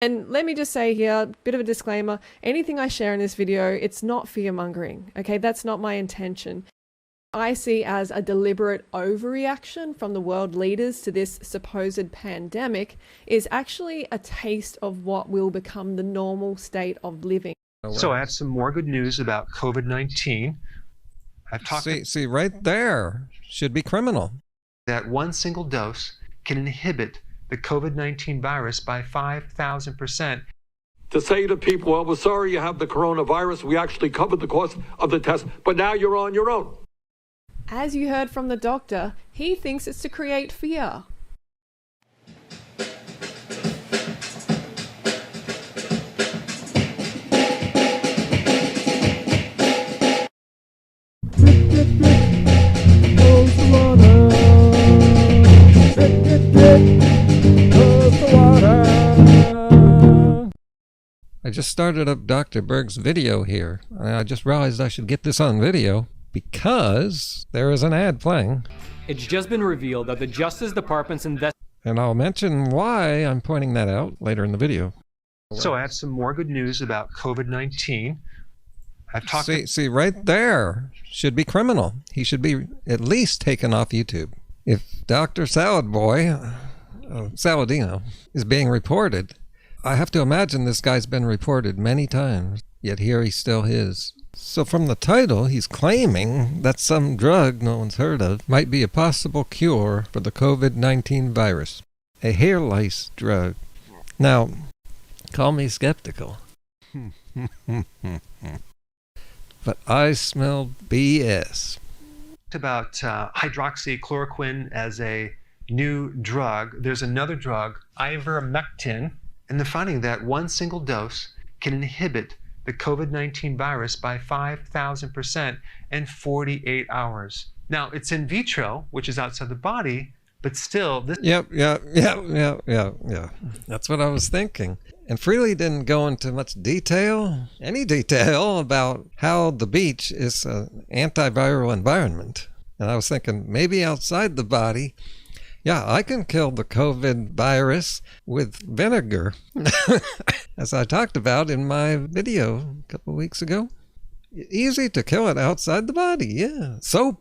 And let me just say here, a bit of a disclaimer, anything I share in this video, it's not fear-mongering, okay? That's not my intention. I see as a deliberate overreaction from the world leaders to this supposed pandemic is actually a taste of what will become the normal state of living. So I have some more good news about COVID-19. I've talked See, right there should be criminal. That one single dose can inhibit the COVID-19 virus by 5,000%. To say to people, well, we're sorry you have the coronavirus. We actually covered the cost of the test, but now you're on your own. As you heard from the doctor, he thinks it's to create fear. I just started up Dr. Berg's video here. I just realized I should get this on video because there is an ad playing. It's just been revealed that the Justice Department's And I'll mention why I'm pointing that out later in the video. So I have some more good news about COVID-19. I've talked See, right there should be criminal. He should be at least taken off YouTube. If Dr. Saladino is being reported, I have to imagine this guy's been reported many times, yet here he still is. So from the title, he's claiming that some drug no one's heard of might be a possible cure for the COVID-19 virus, a hair lice drug. Now, call me skeptical. But I smell BS. About hydroxychloroquine as a new drug. There's another drug, Ivirnctn, and they're finding that one single dose can inhibit the COVID-19 virus by 5,000% in 48 hours. Now, it's in vitro, which is outside the body, but still... Yep. That's what I was thinking. And Freelee didn't go into much detail, any detail, about how the beach is an antiviral environment. And I was thinking, maybe outside the body, yeah, I can kill the COVID virus with vinegar, as I talked about in my video a couple of weeks ago. Easy to kill it outside the body, yeah. So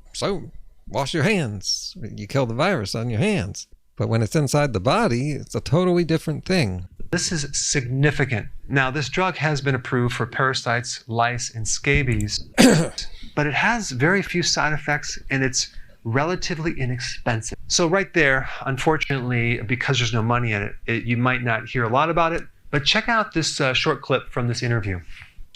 wash your hands. You kill the virus on your hands. But when it's inside the body, it's a totally different thing. This is significant. Now, this drug has been approved for parasites, lice, and scabies, but it has very few side effects, and it's relatively inexpensive. So right there, unfortunately, because there's no money in it, you might not hear a lot about it, but check out this short clip from this interview.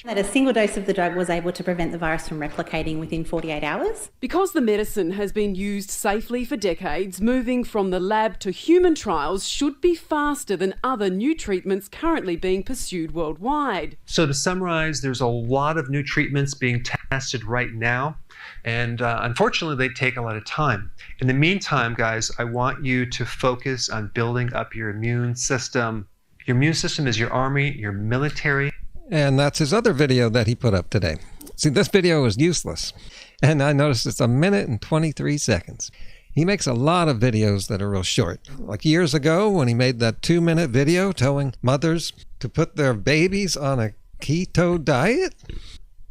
That a single dose of the drug was able to prevent the virus from replicating within 48 hours. Because the medicine has been used safely for decades, moving from the lab to human trials should be faster than other new treatments currently being pursued worldwide. So to summarize, there's a lot of new treatments being tested right now, and unfortunately they take a lot of time. In the meantime, guys, I want you to focus on building up your immune system. Your immune system is your army, your military. And that's his other video that he put up today. See, this video is useless. And I noticed it's 1 minute and 23 seconds. He makes a lot of videos that are real short. Like years ago when he made that 2-minute video telling mothers to put their babies on a keto diet.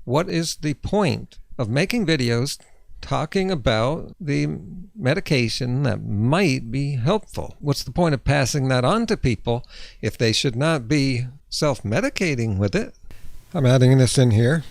What is the point of making videos talking about the medication that might be helpful? What's the point of passing that on to people if they should not be self-medicating with it? I'm adding this in here.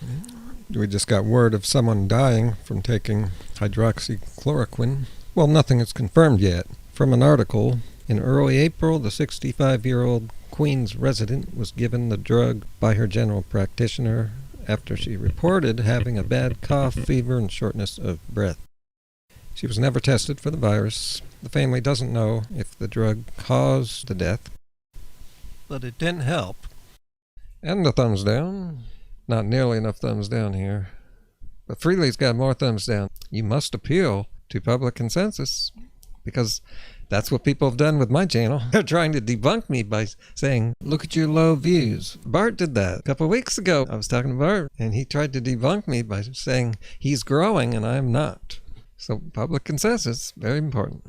We just got word of someone dying from taking hydroxychloroquine. Well, nothing is confirmed yet. From an article, in early April, the 65-year-old Queens resident was given the drug by her general practitioner after she reported having a bad cough, fever, and shortness of breath. She was never tested for the virus. The family doesn't know if the drug caused the death, but it didn't help. And the thumbs down. Not nearly enough thumbs down here. But Freelee's got more thumbs down. You must appeal to public consensus, because that's what people have done with my channel. They're trying to debunk me by saying, look at your low views. Bart did that a couple of weeks ago. I was talking to Bart, and he tried to debunk me by saying he's growing and I'm not. So public consensus, very important.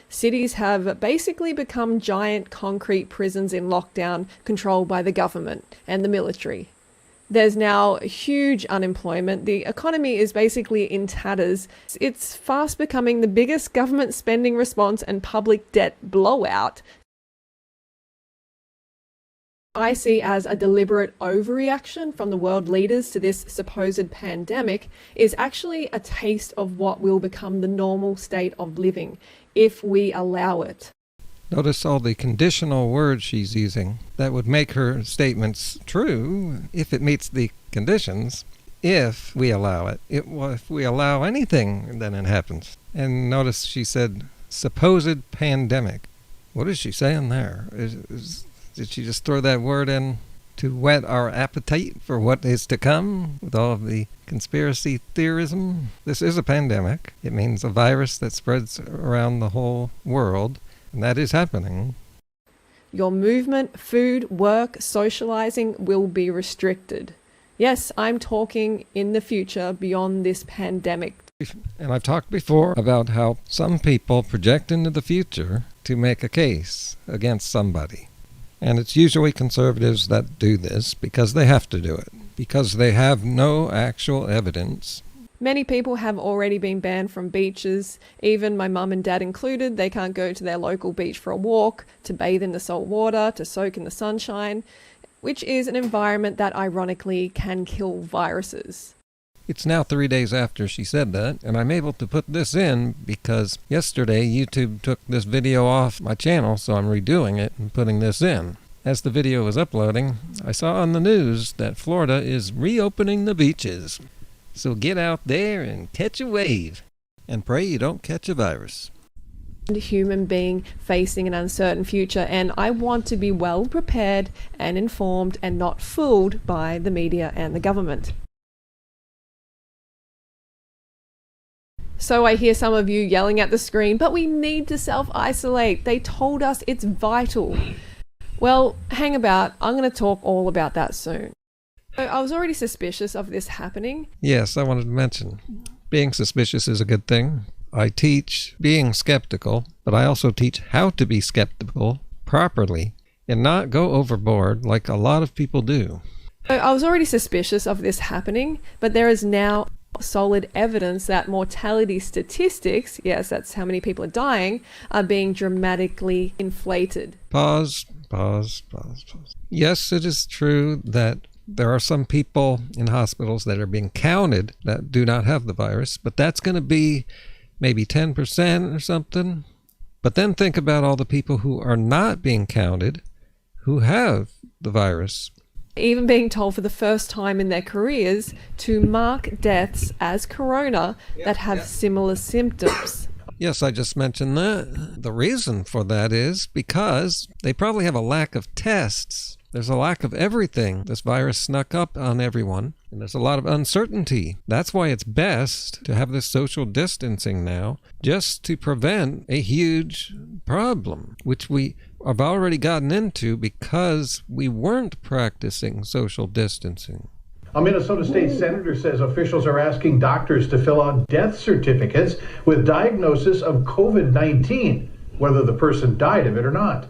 Cities have basically become giant concrete prisons in lockdown controlled by the government and the military. There's now huge unemployment. The economy is basically in tatters. It's fast becoming the biggest government spending response and public debt blowout I see as a deliberate overreaction from the world leaders to this supposed pandemic is actually a taste of what will become the normal state of living if we allow it. Notice all the conditional words she's using that would make her statements true if it meets the conditions, if we allow it. If we allow anything, then it happens. And notice she said, supposed pandemic. What is she saying there? Did she just throw that word in to whet our appetite for what is to come with all of the conspiracy theorism? This is a pandemic. It means a virus that spreads around the whole world, and that is happening. Your movement, food, work, socializing will be restricted. Yes, I'm talking in the future beyond this pandemic. And I've talked before about how some people project into the future to make a case against somebody. And it's usually conservatives that do this because they have to do it, because they have no actual evidence. Many people have already been banned from beaches, even my mum and dad included. They can't go to their local beach for a walk, to bathe in the salt water, to soak in the sunshine, which is an environment that ironically can kill viruses. It's now 3 days after she said that, and I'm able to put this in because yesterday YouTube took this video off my channel, so I'm redoing it and putting this in. As the video was uploading, I saw on the news that Florida is reopening the beaches. So get out there and catch a wave, and pray you don't catch a virus. A human being facing an uncertain future, and I want to be well prepared and informed and not fooled by the media and the government. So I hear some of you yelling at the screen, but we need to self-isolate. They told us it's vital. Well, hang about. I'm going to talk all about that soon. So I was already suspicious of this happening. Yes, I wanted to mention, being suspicious is a good thing. I teach being skeptical, but I also teach how to be skeptical properly and not go overboard like a lot of people do. So I was already suspicious of this happening, but there is now solid evidence that mortality statistics, yes, that's how many people are dying, are being dramatically inflated. Pause. Yes, it is true that there are some people in hospitals that are being counted that do not have the virus, but that's going to be maybe 10% or something. But then think about all the people who are not being counted who have the virus. Even being told for the first time in their careers to mark deaths as corona that have similar symptoms. Yes, I just mentioned that. The reason for that is because they probably have a lack of tests. There's a lack of everything. This virus snuck up on everyone, and there's a lot of uncertainty. That's why it's best to have this social distancing now, just to prevent a huge problem, which we have already gotten into because we weren't practicing social distancing. A Minnesota state senator says officials are asking doctors to fill out death certificates with diagnosis of COVID-19, whether the person died of it or not.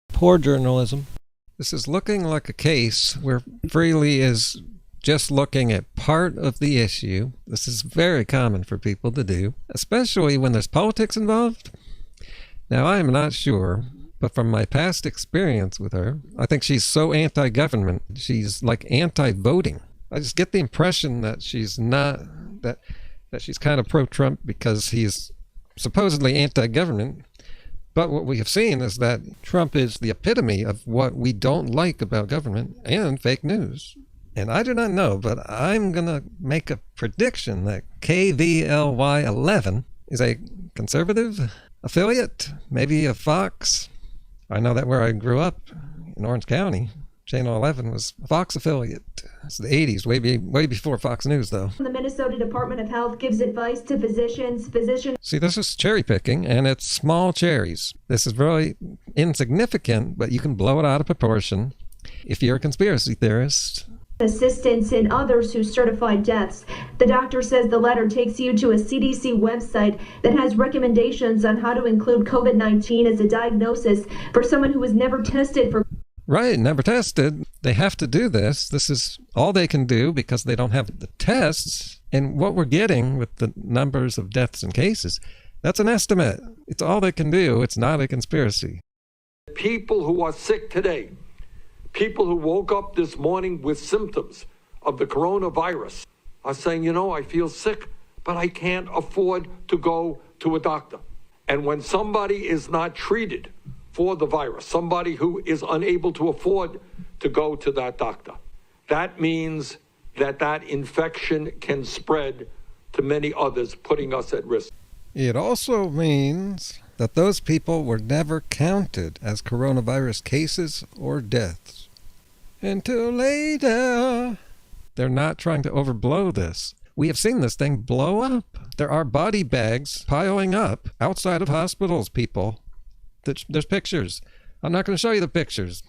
Poor journalism. This is looking like a case where Freelee is just looking at part of the issue. This is very common for people to do, especially when there's politics involved. Now, I am not sure, but from my past experience with her, I think she's so anti-government. She's like anti-voting. I just get the impression that she's not, that she's kind of pro-Trump because he's supposedly anti-government. But what we have seen is that Trump is the epitome of what we don't like about government and fake news. And I do not know, but I'm going to make a prediction that KVLY 11 is a conservative affiliate, maybe a Fox. I know that where I grew up in Orange County, Channel 11 was a Fox affiliate. It's the 80s, way before Fox News, though. The Minnesota Department of Health gives advice to physicians. See, this is cherry picking, and it's small cherries. This is really insignificant, but you can blow it out of proportion if you're a conspiracy theorist. assistants and others who certified deaths. The doctor says the letter takes you to a CDC website that has recommendations on how to include COVID-19 as a diagnosis for someone who was never tested for. Right, never tested. They have to do this. This is all they can do because they don't have the tests. And what we're getting with the numbers of deaths and cases, that's an estimate. It's all they can do. It's not a conspiracy. People who are sick today, people who woke up this morning with symptoms of the coronavirus are saying, you know, I feel sick, but I can't afford to go to a doctor. And when somebody is not treated for the virus, somebody who is unable to afford to go to that doctor, that means that that infection can spread to many others, putting us at risk. It also means that those people were never counted as coronavirus cases or deaths. Until later. They're not trying to overblow this. We have seen this thing blow up. There are body bags piling up outside of hospitals, people. There's pictures. I'm not going to show you the pictures.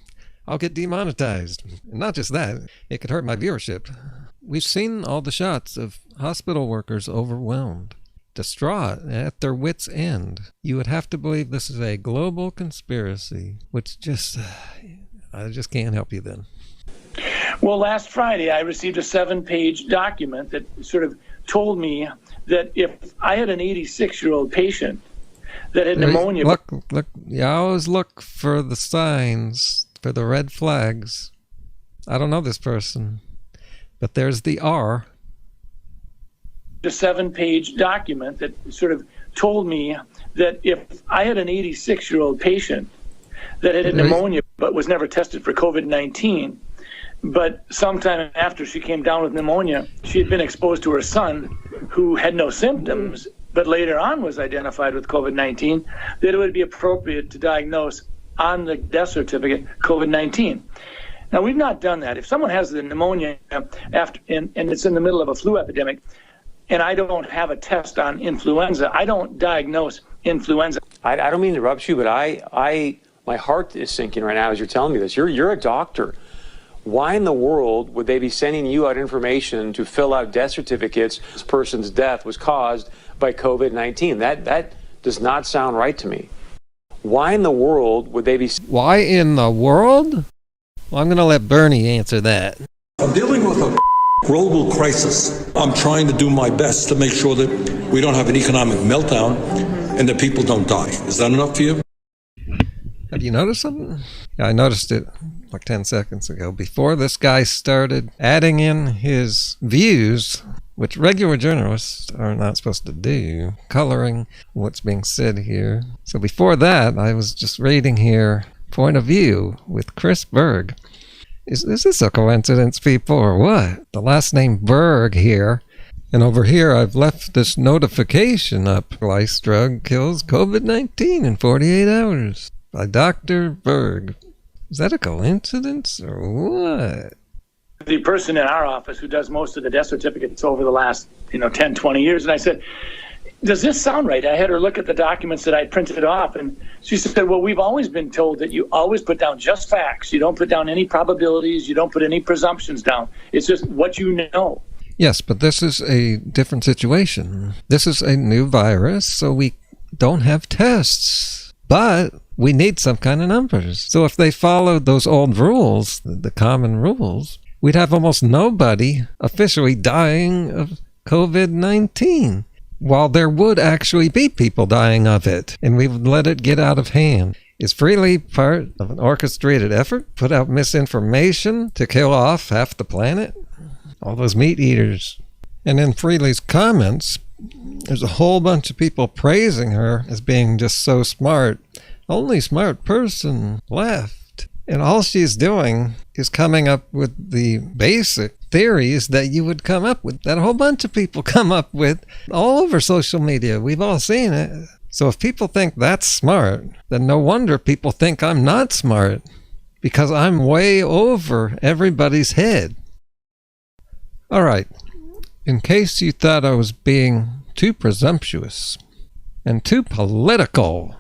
I'll get demonetized. And not just that, it could hurt my viewership. We've seen all the shots of hospital workers overwhelmed, distraught, at their wits' end. You would have to believe this is a global conspiracy, which I just can't help you then. Well, last Friday, I received a 7-page document that sort of told me that if I had an 86-year-old patient that had pneumonia... Look, you always look for the signs, for the red flags. I don't know this person, but there's the R. A 7-page document that sort of told me that if I had an 86-year-old patient that had pneumonia but was never tested for COVID-19, but sometime after she came down with pneumonia, she had been exposed to her son who had no symptoms, but later on was identified with COVID-19, that it would be appropriate to diagnose on the death certificate COVID-19. Now, we've not done that. If someone has the pneumonia after, and it's in the middle of a flu epidemic, and I don't have a test on influenza, I don't diagnose influenza. I don't mean to interrupt you, but my heart is sinking right now as you're telling me this. You're a doctor. Why in the world would they be sending you out information to fill out death certificates? This person's death was caused by COVID-19. That does not sound right to me. Why in the world would they be... Why in the world? Well, I'm going to let Bernie answer that. I'm dealing with a global crisis. I'm trying to do my best to make sure that we don't have an economic meltdown and that people don't die. Is that enough for you? Have you noticed something? Yeah, I noticed it like 10 seconds ago. Before this guy started adding in his views, which regular journalists are not supposed to do, coloring what's being said here. So before that, I was just reading here, Point of View with Chris Berg. Is this a coincidence, people, or what? The last name Berg here. And over here, I've left this notification up. Lice drug kills COVID-19 in 48 hours. By Dr. Berg. Is that a coincidence or what? The person in our office who does most of the death certificates over the last 10, 20 years, and I said, does this sound right? I had her look at the documents that I printed off, and she said, well, we've always been told that you always put down just facts. You don't put down any probabilities. You don't put any presumptions down. It's just what you know. Yes, but this is a different situation. This is a new virus, so we don't have tests. But we need some kind of numbers. So if they followed those old rules, the common rules, we'd have almost nobody officially dying of COVID-19, while there would actually be people dying of it, and we would let it get out of hand. Is Freelee part of an orchestrated effort? Put out misinformation to kill off half the planet? All those meat eaters. And in Freelee's comments, there's a whole bunch of people praising her as being just so smart. Only smart person left. And all she's doing is coming up with the basic theories that you would come up with, that a whole bunch of people come up with all over social media. We've all seen it. So if people think that's smart, then no wonder people think I'm not smart, because I'm way over everybody's head. All right. In case you thought I was being too presumptuous and too political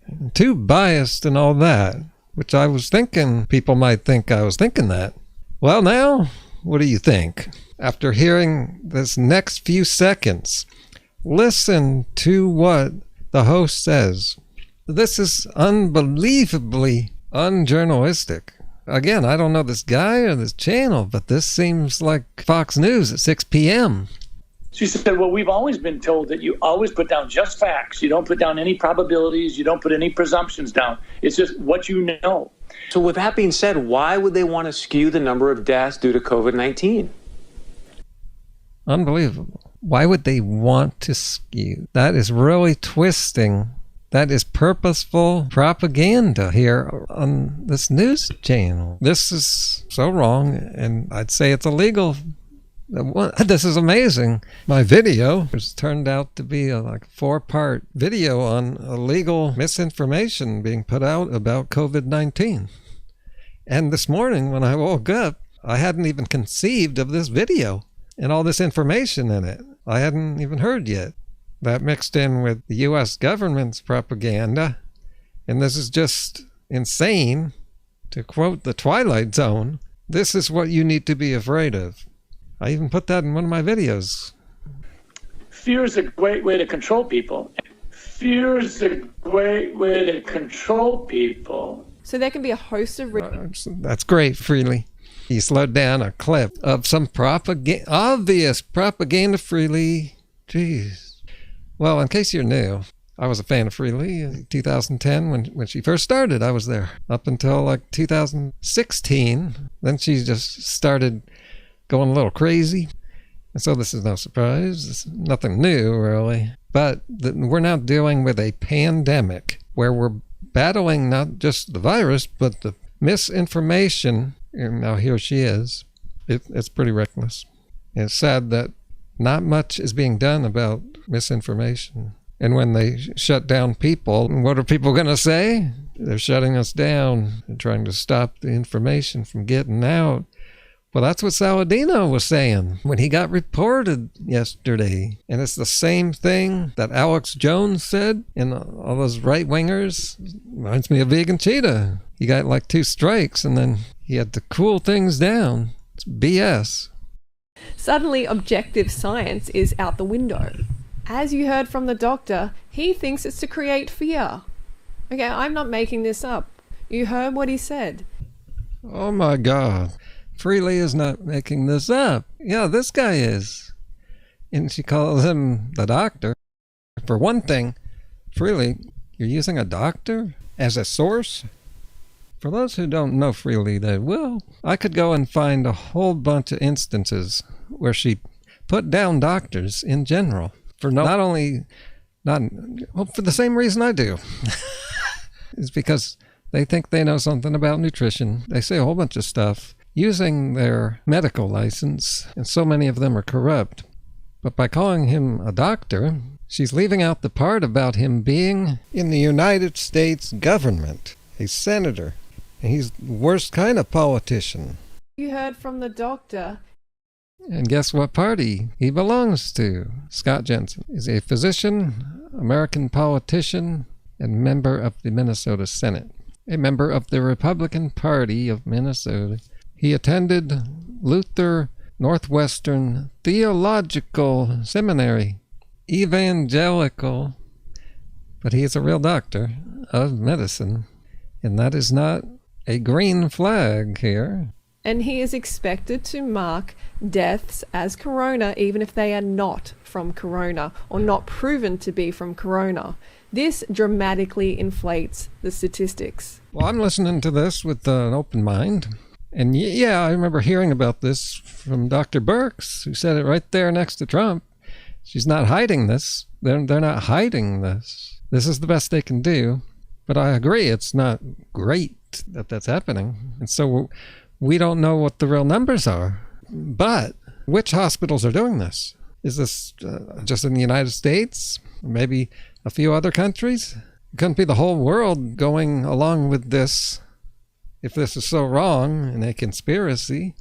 and too biased and all that, which I was thinking people might think I was thinking that, Well, now, what do you think? After hearing this next few seconds, listen to what the host says. This is unbelievably unjournalistic. Again, I don't know this guy or this channel, but this seems like Fox News at 6 p.m. She said, well, we've always been told that you always put down just facts. You don't put down any probabilities. You don't put any presumptions down. It's just what you know. So with that being said, why would they want to skew the number of deaths due to COVID-19? Unbelievable. Why would they want to skew? That is really twisting. That is purposeful propaganda here on this news channel. This is so wrong, and I'd say it's illegal. This is amazing. My video has turned out to be a 4-part video on illegal misinformation being put out about COVID-19. And this morning when I woke up, I hadn't even conceived of this video and all this information in it. I hadn't even heard yet. That mixed in with the U.S. government's propaganda. And this is just insane. To quote the Twilight Zone, this is what you need to be afraid of. I even put that in one of my videos. Fear is a great way to control people. Fear is a great way to control people. So there can be a host of... That's great, Freelee. He slowed down a clip of some obvious propaganda, Freelee. Jeez. Well, in case you're new, I was a fan of Freelee in 2010 when she first started. I was there up until 2016. Then she just started going a little crazy. And so this is no surprise. It's nothing new, really. But we're now dealing with a pandemic where we're battling not just the virus, but the misinformation. And now here she is. It's pretty reckless. And it's sad that not much is being done about misinformation. And when they shut down people, what are people going to say? They're shutting us down and trying to stop the information from getting out. Well, that's what Saladino was saying when he got reported yesterday. And it's the same thing that Alex Jones said and all those right-wingers. Reminds me of Vegan Cheetah. He got 2 strikes and then he had to cool things down. It's BS. Suddenly, objective science is out the window. As you heard from the doctor, he thinks it's to create fear. Okay, I'm not making this up. You heard what he said. Oh my God. Freelee is not making this up. Yeah, this guy is. And she calls him the doctor. For one thing, Freelee, you're using a doctor as a source? For those who don't know Freelee, they will. I could go and find a whole bunch of instances where she put down doctors in general for for the same reason I do. It's because they think they know something about nutrition. They say a whole bunch of stuff using their medical license, and so many of them are corrupt. But by calling him a doctor, she's leaving out the part about him being in the United States government, a senator. And he's the worst kind of politician. You heard from the doctor. And guess what party he belongs to? Scott Jensen is a physician, American politician, and member of the Minnesota Senate, a member of the Republican Party of Minnesota. He attended Luther Northwestern Theological Seminary, evangelical, but he is a real doctor of medicine, and that is not a green flag here. And he is expected to mark deaths as corona, even if they are not from corona or not proven to be from corona. This dramatically inflates the statistics. Well, I'm listening to this with an open mind. And yeah, I remember hearing about this from Dr. Berg, who said it right there next to Trump. She's not hiding this. They're not hiding this. This is the best they can do. But I agree, it's not great that that's happening. And so we don't know what the real numbers are. But which hospitals are doing this? Is this just in the United States? Maybe a few other countries? It couldn't be the whole world going along with this. If this is so wrong and a conspiracy,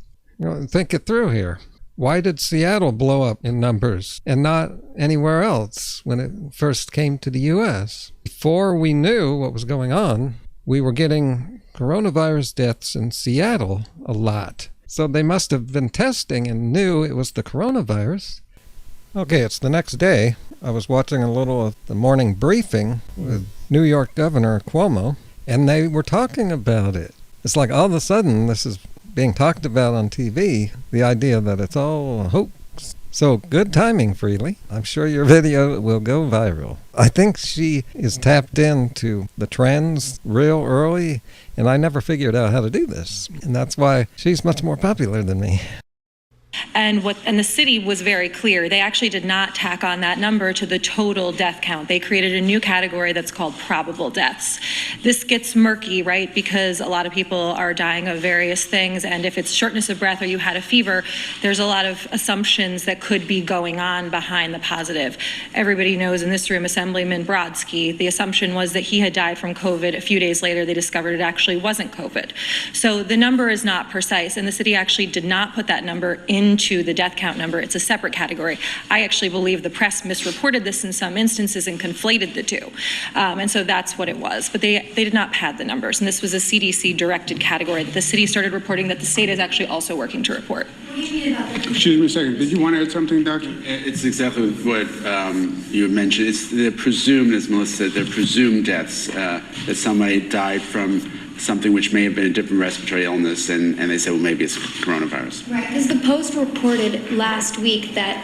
think it through here. Why did Seattle blow up in numbers and not anywhere else when it first came to the U.S.? Before we knew what was going on, we were getting coronavirus deaths in Seattle a lot. So they must have been testing and knew it was the coronavirus. Okay, it's the next day. I was watching a little of the morning briefing with New York Governor Cuomo, and they were talking about it. It's like all of a sudden this is being talked about on TV, the idea that it's all a hoax. So good timing, Freelee. I'm sure your video will go viral. I think she is tapped into the trends real early, and I never figured out how to do this. And that's why she's much more popular than me. And the city was very clear. They actually did not tack on that number to the total death count. They created a new category that's called probable deaths. This gets murky, right? Because a lot of people are dying of various things. And if it's shortness of breath or you had a fever, there's a lot of assumptions that could be going on behind the positive. Everybody knows in this room, Assemblyman Brodsky, the assumption was that he had died from COVID. A few days later, they discovered it actually wasn't COVID. So the number is not precise. And the city actually did not put that number into the death count number. It's a separate category. I actually believe the press misreported this in some instances and conflated the two. And so that's what it was. But they did not pad the numbers. And this was a CDC directed category that the city started reporting that the state is actually also working to report. Excuse me a second. Did you want to add something, Doctor? It's exactly what you mentioned. It's the presumed, as Melissa said, they're presumed deaths, that somebody died from something which may have been a different respiratory illness, and they said, well, maybe it's coronavirus. Right, because the Post reported last week that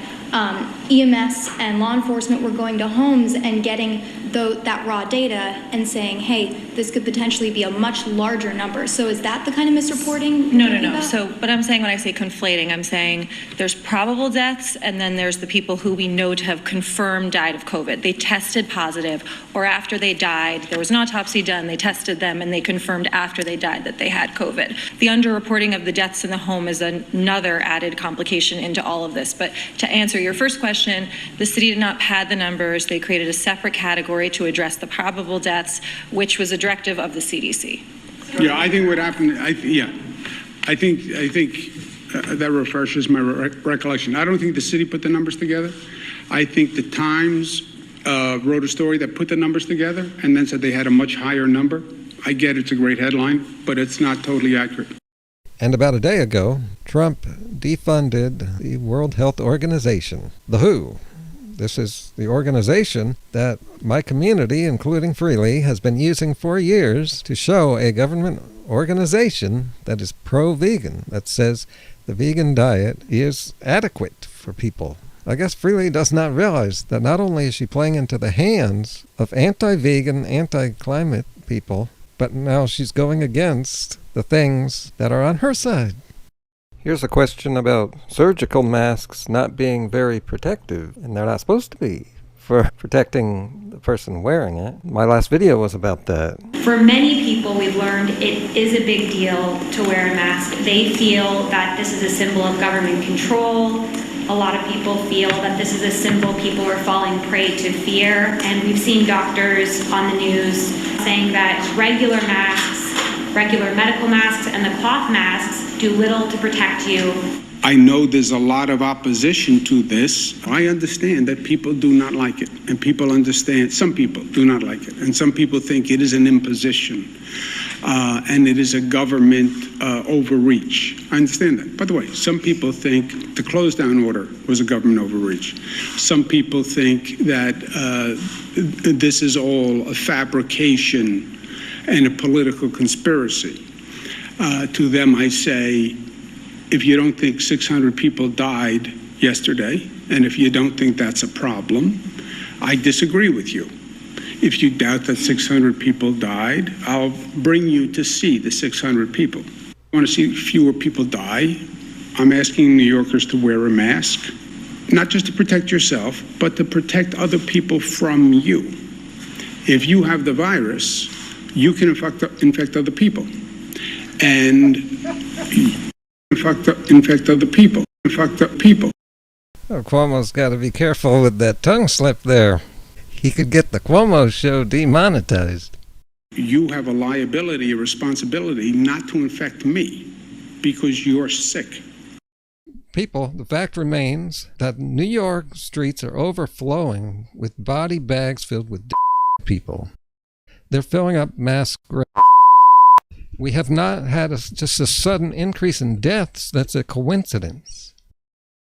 EMS and law enforcement were going to homes and getting that raw data and saying, hey, this could potentially be a much larger number. So is that the kind of misreporting? No. So, but I'm saying when I say conflating, I'm saying there's probable deaths, and then there's the people who we know to have confirmed died of COVID. They tested positive, or after they died, there was an autopsy done, they tested them, and they confirmed after they died that they had COVID. The underreporting of the deaths in the home is another added complication into all of this. But to answer your first question, the city did not pad the numbers. They created a separate category to address the probable deaths, which was a directive of the CDC. Yeah, I think what happened, I think that refreshes my recollection. I don't think the city put the numbers together. I think the Times wrote a story that put the numbers together and then said they had a much higher number. I get it's a great headline, but it's not totally accurate. And about a day ago, Trump defunded the World Health Organization, the WHO. This is the organization that my community, including Freelee, has been using for years to show a government organization that is pro-vegan, that says the vegan diet is adequate for people. I guess Freelee does not realize that not only is she playing into the hands of anti-vegan, anti-climate people, but now she's going against the things that are on her side. Here's a question about surgical masks not being very protective, and they're not supposed to be, for protecting the person wearing it. My last video was about that. For many people, we've learned it is a big deal to wear a mask. They feel that this is a symbol of government control. A lot of people feel that this is a symbol people are falling prey to fear. And we've seen doctors on the news saying that regular masks, regular medical masks, and the cloth masks do little to protect you. I know there's a lot of opposition to this. I understand that people do not like it, and people understand, some people do not like it, and some people think it is an imposition, and it is a government overreach. I understand that. By the way, some people think the close down order was a government overreach. Some people think that this is all a fabrication and a political conspiracy. To them, I say, if you don't think 600 people died yesterday, and if you don't think that's a problem, I disagree with you. If you doubt that 600 people died, I'll bring you to see the 600 people. I want to see fewer people die. I'm asking New Yorkers to wear a mask, not just to protect yourself, but to protect other people from you. If you have the virus, you can infect other people. And infect other people. Oh, Cuomo's got to be careful with that tongue slip there. He could get the Cuomo show demonetized. You have a liability, a responsibility not to infect me because you're sick. People, the fact remains that New York streets are overflowing with body bags filled with people. They're filling up mass We have not had just a sudden increase in deaths that's a coincidence.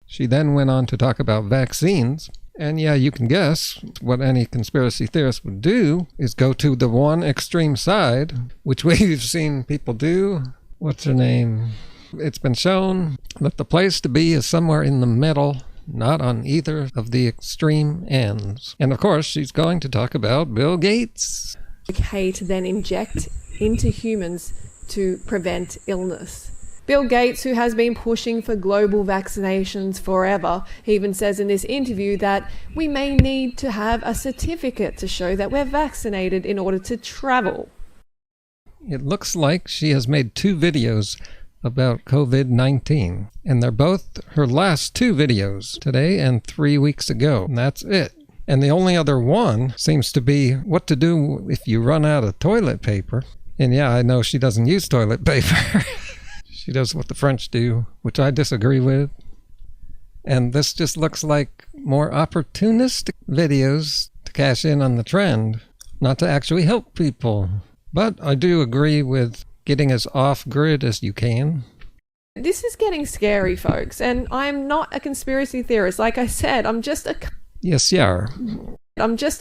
She then went on to talk about vaccines. And yeah, you can guess what any conspiracy theorist would do is go to the one extreme side, which we've seen people do. What's her name? It's been shown that the place to be is somewhere in the middle, not on either of the extreme ends. And of course, she's going to talk about Bill Gates. Okay, to then inject into humans to prevent illness. Bill Gates, who has been pushing for global vaccinations forever, he even says in this interview that we may need to have a certificate to show that we're vaccinated in order to travel. It looks like she has made 2 videos about COVID-19, and they're both her last 2 videos, today and 3 weeks ago, and that's it. And the only other one seems to be what to do if you run out of toilet paper. And yeah, I know she doesn't use toilet paper. She does what the French do, which I disagree with. And this just looks like more opportunistic videos to cash in on the trend, not to actually help people. But I do agree with getting as off-grid as you can. This is getting scary, folks, and I'm not a conspiracy theorist. Like I said, I'm just a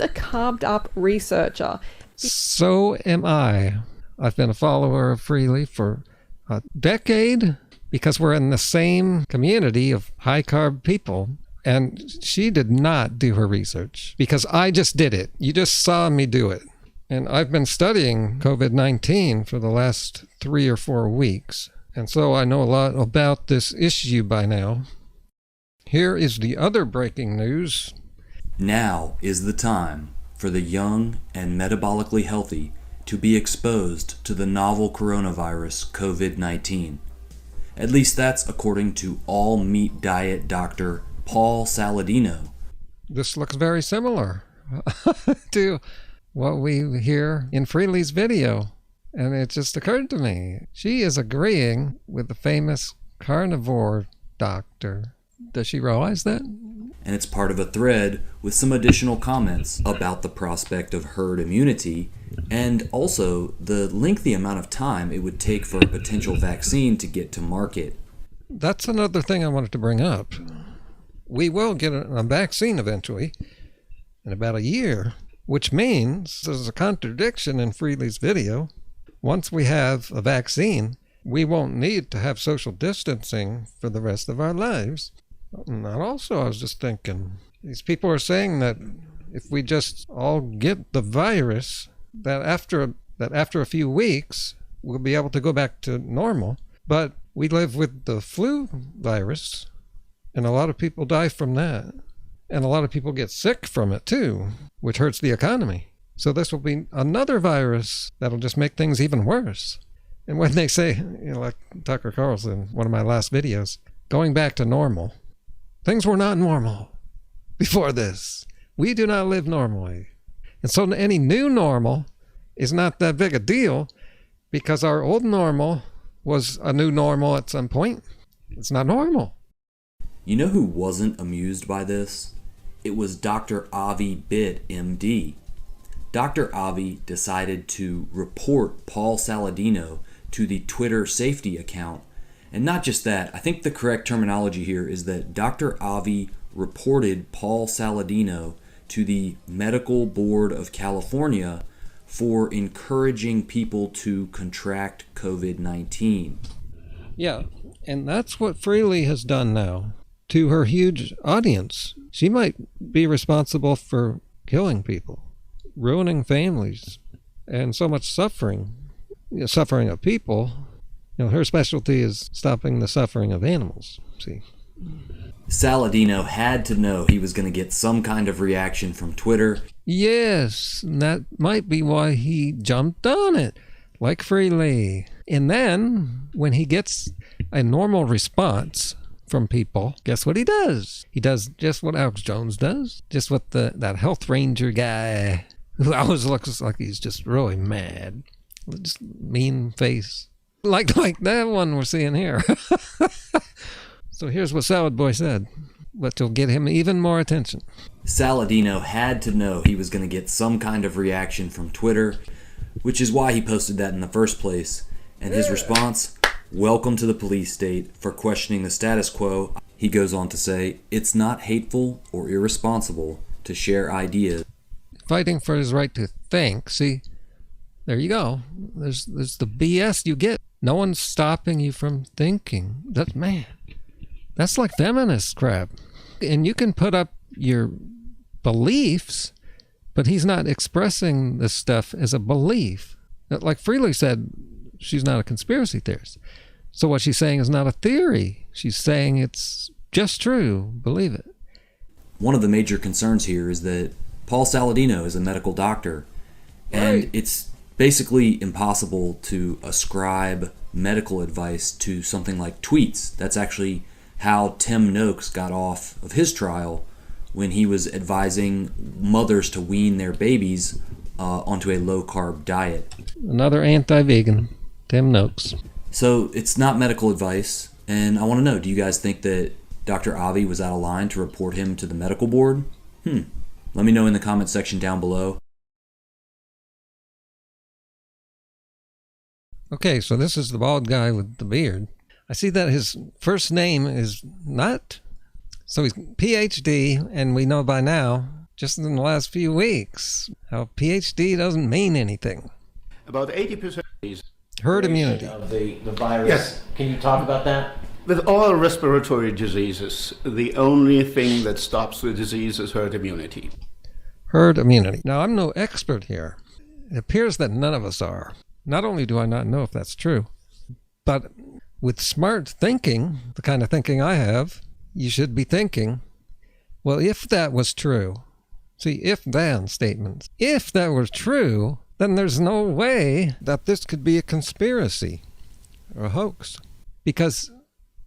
carved up researcher. So am I. I've been a follower of Freelee for a decade because we're in the same community of high-carb people. And she did not do her research because I just did it. You just saw me do it. And I've been studying COVID-19 for the last 3 or 4 weeks. And so I know a lot about this issue by now. Here is the other breaking news. Now is the time for the young and metabolically healthy to be exposed to the novel coronavirus COVID-19. At least that's according to all-meat diet Dr. Paul Saladino. This looks very similar to what we hear in Freelee's video. And it just occurred to me, she is agreeing with the famous carnivore doctor. Does she realize that? And it's part of a thread with some additional comments about the prospect of herd immunity and also the lengthy amount of time it would take for a potential vaccine to get to market. That's another thing I wanted to bring up. We will get a vaccine eventually, in about a year, which means there's a contradiction in Freelee's video. Once we have a vaccine, we won't need to have social distancing for the rest of our lives. And also, I was just thinking, these people are saying that if we just all get the virus, that after a few weeks, we'll be able to go back to normal. But we live with the flu virus, and a lot of people die from that. And a lot of people get sick from it too, which hurts the economy. So this will be another virus that'll just make things even worse. And when they say, like Tucker Carlson, one of my last videos, going back to normal, things were not normal before this. We do not live normally. And so any new normal is not that big a deal because our old normal was a new normal at some point. It's not normal. You know who wasn't amused by this? It was Dr. Avi Bitt, MD. Dr. Avi decided to report Paul Saladino to the Twitter safety account. And not just that, I think the correct terminology here is that Dr. Avi reported Paul Saladino to the Medical Board of California for encouraging people to contract COVID-19. Yeah, and that's what Freelee has done now to her huge audience. She might be responsible for killing people, ruining families, and so much suffering. Suffering of people. Her specialty is stopping the suffering of animals, see. Saladino had to know he was going to get some kind of reaction from Twitter. Yes, and that might be why he jumped on it, like Freelee. And then, when he gets a normal response from people, guess what he does? He does just what Alex Jones does, just what that health ranger guy, who always looks like he's just really mad, just mean face. Like that one we're seeing here. So here's what Salad Boy said, but to get him even more attention. Saladino had to know he was going to get some kind of reaction from Twitter, which is why he posted that in the first place. And his response, welcome to the police state for questioning the status quo. He goes on to say, it's not hateful or irresponsible to share ideas. Fighting for his right to think. See, there you go. There's the BS you get. No one's stopping you from thinking. That's like feminist crap. And you can put up your beliefs, but he's not expressing this stuff as a belief. Like Freelee said, she's not a conspiracy theorist. So what she's saying is not a theory. She's saying it's just true. Believe it. One of the major concerns here is that Paul Saladino is a medical doctor, and it's basically impossible to ascribe medical advice to something like tweets. That's actually how Tim Noakes got off of his trial when he was advising mothers to wean their babies onto a low-carb diet. Another anti-vegan, Tim Noakes. So it's not medical advice, and I want to know, do you guys think that Dr. Avi was out of line to report him to the medical board? Let me know in the comment section down below. Okay, so this is the bald guy with the beard. I see that his first name is Nut. So he's PhD, and we know by now, just in the last few weeks, how PhD doesn't mean anything. About 80% herd immunity of the virus. Yes. Can you talk about that? With all respiratory diseases, the only thing that stops the disease is herd immunity. Herd immunity. Now, I'm no expert here. It appears that none of us are. Not only do I not know if that's true, but with smart thinking, the kind of thinking I have, you should be thinking, well, if that was true, see, if-then statements, if that were true, then there's no way that this could be a conspiracy or a hoax, because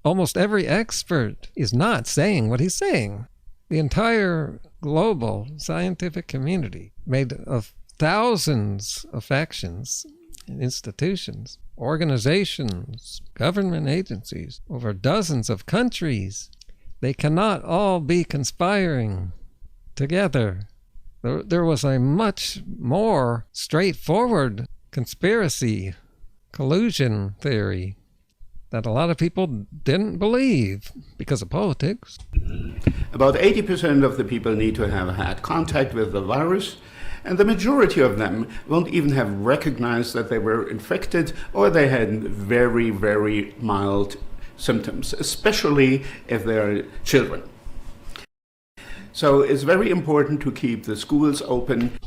almost every expert is not saying what he's saying. The entire global scientific community, made of thousands of factions, institutions, organizations, government agencies, over dozens of countries, they cannot all be conspiring together. There was a much more straightforward conspiracy, collusion theory that a lot of people didn't believe because of politics. About 80% of the people need to have had contact with the virus, and the majority of them won't even have recognized that they were infected, or they had very, very mild symptoms, especially if they're children. So it's very important to keep the schools open.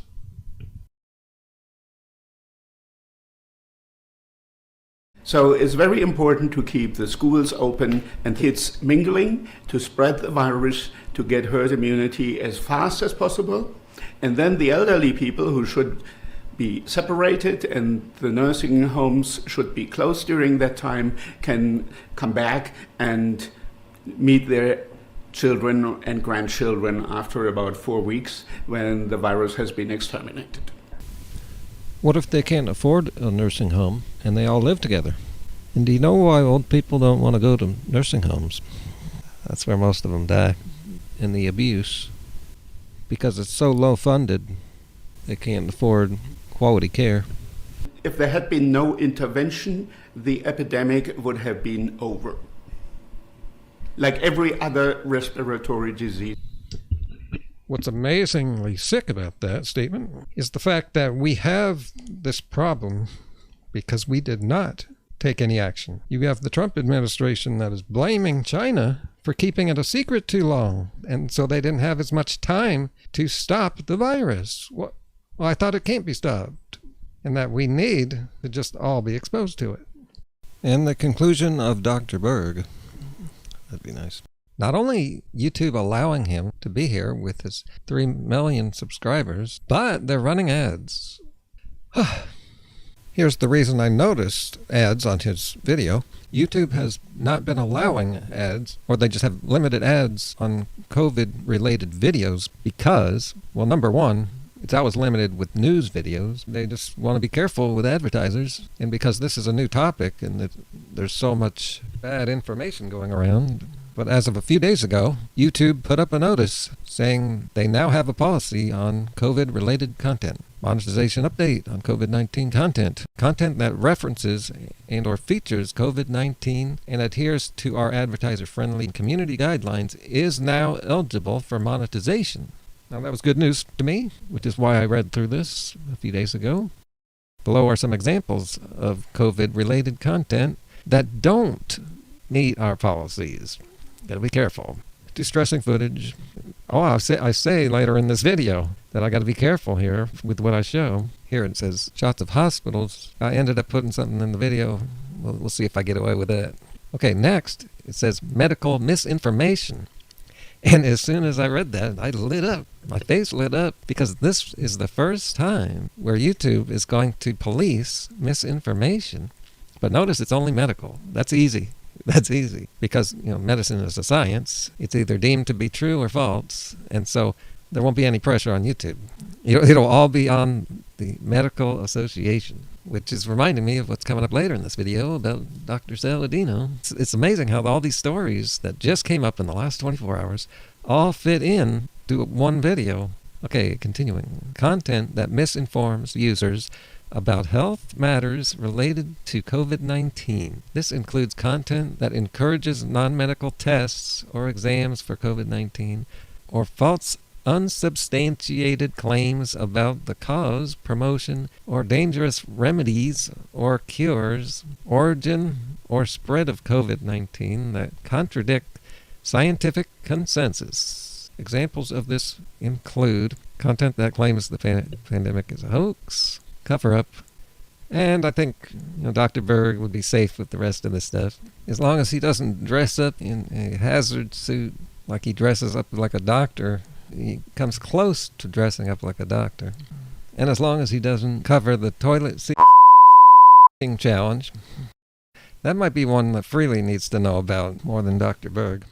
So it's very important to keep the schools open and kids mingling to spread the virus, to get herd immunity as fast as possible. And then the elderly people who should be separated and the nursing homes should be closed during that time can come back and meet their children and grandchildren after about 4 weeks when the virus has been exterminated. What if they can't afford a nursing home and they all live together? And do you know why old people don't want to go to nursing homes? That's where most of them die. And the abuse. Because it's so low funded, they can't afford quality care. If there had been no intervention, the epidemic would have been over. Like every other respiratory disease. What's amazingly sick about that statement is the fact that we have this problem because we did not take any action. You have the Trump administration that is blaming China for keeping it a secret too long, and so they didn't have as much time to stop the virus. Well, I thought it can't be stopped, and that we need to just all be exposed to it. And the conclusion of Dr. Berg, that'd be nice. Not only YouTube allowing him to be here with his 3 million subscribers, but they're running ads. Here's the reason I noticed ads on his video. YouTube has not been allowing ads, or they just have limited ads on COVID-related videos because, well, number one, it's always limited with news videos. They just want to be careful with advertisers. And because this is a new topic and there's so much bad information going around. But as of a few days ago, YouTube put up a notice saying they now have a policy on COVID-related content. Monetization update on COVID-19 content. Content that references and or features COVID-19 and adheres to our advertiser-friendly community guidelines is now eligible for monetization. Now that was good news to me, which is why I read through this a few days ago. Below are some examples of COVID-related content that don't meet our policies. Gotta be careful. Distressing footage. Oh, I say later in this video that I got to be careful here with what I show. Here it says shots of hospitals. I ended up putting something in the video. We'll see if I get away with that. Okay, next it says medical misinformation. And as soon as I read that, I lit up. My face lit up because this is the first time where YouTube is going to police misinformation. But notice it's only medical. That's easy. That's easy because, medicine is a science. It's either deemed to be true or false. And so there won't be any pressure on YouTube. It'll all be on the Medical Association, which is reminding me of what's coming up later in this video about Dr. Saladino. It's amazing how all these stories that just came up in the last 24 hours all fit in to one video. Okay, continuing. Content that misinforms users about health matters related to COVID-19. This includes content that encourages non-medical tests or exams for COVID-19 or false unsubstantiated claims about the cause, promotion, or dangerous remedies or cures, origin, or spread of COVID-19 that contradict scientific consensus. Examples of this include content that claims the pandemic is a hoax, cover-up, and I think Dr. Berg would be safe with the rest of this stuff. As long as he doesn't dress up in a hazard suit like he dresses up like a doctor, he comes close to dressing up like a doctor. And as long as he doesn't cover the toilet seat challenge, that might be one that Freelee needs to know about more than Dr. Berg.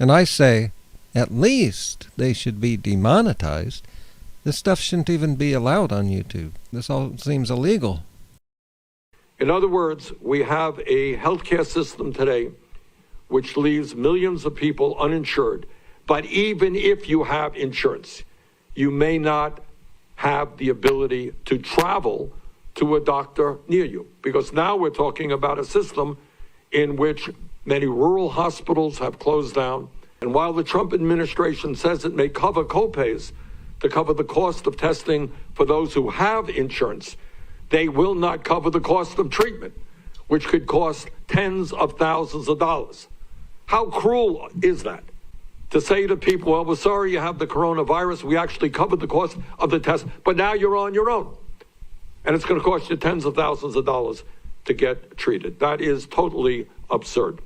And I say, at least they should be demonetized. This stuff shouldn't even be allowed on YouTube. This all seems illegal. In other words, we have a healthcare system today which leaves millions of people uninsured. But even if you have insurance, you may not have the ability to travel to a doctor near you. Because now we're talking about a system in which many rural hospitals have closed down. And while the Trump administration says it may cover copays to cover the cost of testing for those who have insurance, they will not cover the cost of treatment, which could cost tens of thousands of dollars. How cruel is that? To say to people, well, we're sorry you have the coronavirus. We actually covered the cost of the test, but now you're on your own. And it's going to cost you tens of thousands of dollars to get treated. That is totally absurd.